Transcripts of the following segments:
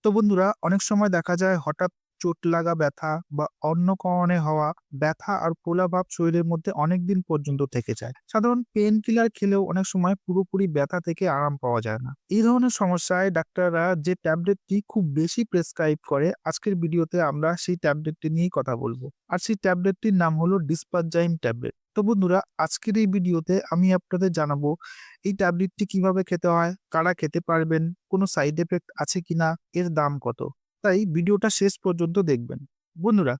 তো বন্ধুরা, অনেক সময় দেখা যায় হঠাৎ চোট লাগা ব্যথা বা অন্য কারণে হওয়া ব্যথা আর ফোলাভাব শরীরের মধ্যে অনেকদিন পর্যন্ত থেকে যায়। সাধারণ পেইন কিলার খেলেও অনেক সময় পুরোপুরি ব্যথা থেকে আরাম পাওয়া যায় না। এই ধরনের সমস্যায় ডাক্তাররা যে ট্যাবলেটটি খুব বেশি প্রেসক্রাইব করে, আজকের ভিডিওতে আমরা সেই ট্যাবলেটটি নিয়েই কথা বলবো। আর সেই ট্যাবলেটটির নাম হলো ডিসপারজাইম ট্যাবলেট। তো বন্ধুরা, আজকের এই ভিডিওতে আমি আপনাদের জানাবো এই ট্যাবলেটটি কিভাবে খেতে হয়, কারা খেতে পারবেন, কোনো সাইড এফেক্ট আছে কিনা, এর দাম কত। তাই ভিডিওটা শেষ পর্যন্ত দেখবেন। বন্ধুরা,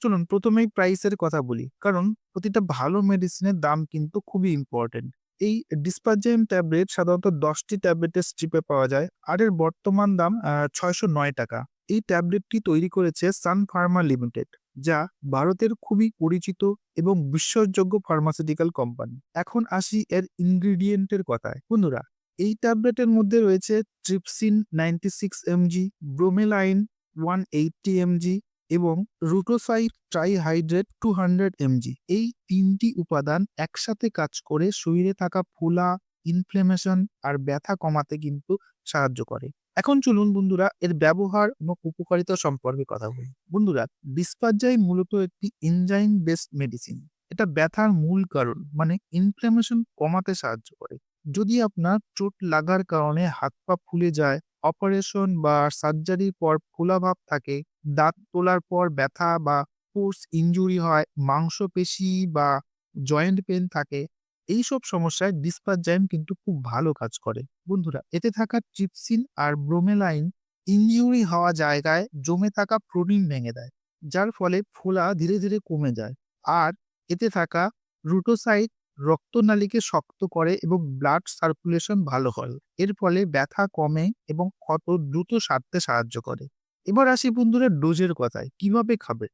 চলুন প্রথমেই প্রাইসের কথা বলি, কারণ প্রতিটা ভালো মেডিসিনের দাম কিন্তু খুবই ইম্পর্টেন্ট। এই ডিসপারজাইম ট্যাবলেট সাধারণত 10টি ট্যাবলেটের স্ট্রিপে পাওয়া যায়, আর এর বর্তমান দাম 609 টাকা। এই ট্যাবলেটটি তৈরি করেছে সান ফার্মা লিমিটেড, যা ভারতের খুবই পরিচিত এবং বিশ্বাসযোগ্য ফার্মাসিউটিক্যাল কোম্পানি। এখন আসি এর ইনগ্রিডিয়েন্টের কথায়। বন্ধুরা, এই ট্যাবলেটের মধ্যে রয়েছে ট্রিপসিন 96 mg, ব্রোমেলাইন 180 mg এবং রুটোসাইড ট্রাইহাইড্রেট 200 mg। এই তিনটি উপাদান একসাথে কাজ করে শরীরে থাকা ফোলা, ইনফ্লেমেশন আর ব্যথা কমাতে কিন্তু সাহায্য করে। এখন চলুন বন্ধুরা, এর ব্যবহার এবং উপকারিতা সম্পর্কে কথা বলি। বন্ধুরা, ডিসপারজাইম মূলত একটি এনজাইম বেসড মেডিসিন। এটা ব্যথার মূল কারণ মানে ইনফ্ল্যামেশন কমাতে সাহায্য করে। যদি আপনার চোট লাগার কারণে হাত পা ফুলে যায়, অপারেশন বা সার্জারির পর ফোলাভাব থাকে, দাঁত তোলার পর ব্যথা বা ফোর্স ইনজুরি হয়, মাংসপেশি বা জয়েন্ট পেন থাকে, এইসব সমস্যায় ডিসপারজাইম কিন্তু খুব ভালো কাজ করে। বন্ধুরা, এতে থাকা ট্রিপসিন আর ব্রোমেলাইন ইনজুরি হওয়া জায়গায় জমে থাকা প্রোটিন ভেঙে দেয়, যার ফলে ফোলা ধীরে ধীরে কমে যায়। আর এতে থাকা রুটোসাইড রক্তনালীকে শক্ত করে এবং ব্লাড সার্কুলেশন ভালো হয়। এর ফলে ব্যথা কমে এবং ক্ষত দ্রুত সারতে সাহায্য করে। এবার আসি বন্ধুরা ডোজের কথায়, কিভাবে খাবে।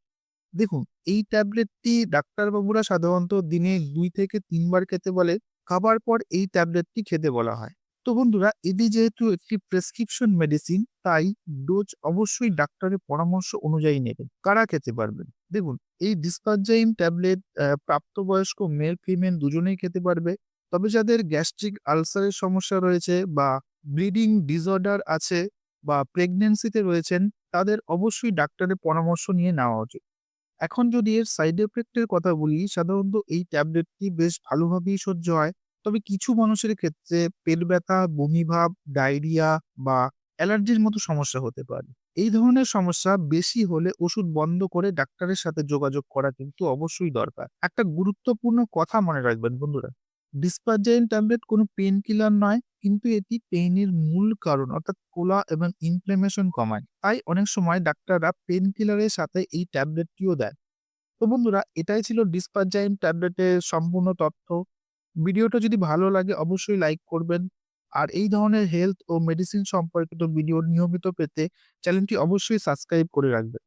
দেখুন, এই ট্যাবলেটটি ডাক্তারবাবুরা সাধারণত দিনে ২ থেকে ৩ বার খেতে বলে। খাবার পর এই ট্যাবলেটটি খেতে বলা হয়। তো বন্ধুরা, এটি যেহেতু একটি প্রেসক্রিপশন মেডিসিন, তাই ডোজ অবশ্যই ডাক্তারের পরামর্শ অনুযায়ী নেবেন। কারা খেতে পারবেন? দেখুন, এই ডিসপারজাইম ট্যাবলেট প্রাপ্তবয়স্ক মেল ফিমেল দুজনেই খেতে পারবে। তবে যাদের গ্যাস্ট্রিক আলসারের সমস্যা রয়েছে বা ব্লিডিং ডিসঅর্ডার আছে বা প্রেগন্যান্সিতে রয়েছেন, তাদের অবশ্যই ডাক্তারের পরামর্শ নিয়ে নেওয়া উচিত। এখন যদি এর সাইড এফেক্ট এর কথা বলি, সাধারণত এই ট্যাবলেটটি বেশ ভালোভাবেই সহ্য হয়। তবে কিছু মানুষের ক্ষেত্রে পেট ব্যথা, বমিভাব, ডায়রিয়া বা অ্যালার্জির মতো সমস্যা হতে পারে। এই ধরনের সমস্যা বেশি হলে ওষুধ বন্ধ করে ডাক্তারের সাথে যোগাযোগ করা কিন্তু অবশ্যই দরকার। একটা গুরুত্বপূর্ণ কথা মনে রাখবেন বন্ধুরা, ডিসপারজাইন ট্যাবলেট কোনো পেইন কিলার নয়, কিন্তু এটি পেইনের মূল কারণ অর্থাৎ ফোলা এবং ইনফ্লেমেশন কমায়। তাই অনেক সময় ডাক্তাররা পেইন কিলারের সাথে এই ট্যাবলেটটিও দেয়। তো বন্ধুরা, এটাই ছিল ডিসপারজাইম ট্যাবলেটের সম্পূর্ণ তথ্য। ভিডিওটা যদি ভালো লাগে অবশ্যই লাইক করবেন। আর এই ধরনের হেলথ ও মেডিসিন সম্পর্কিত ভিডিও নিয়মিত পেতে চ্যানেলটি অবশ্যই সাবস্ক্রাইব করে রাখবেন।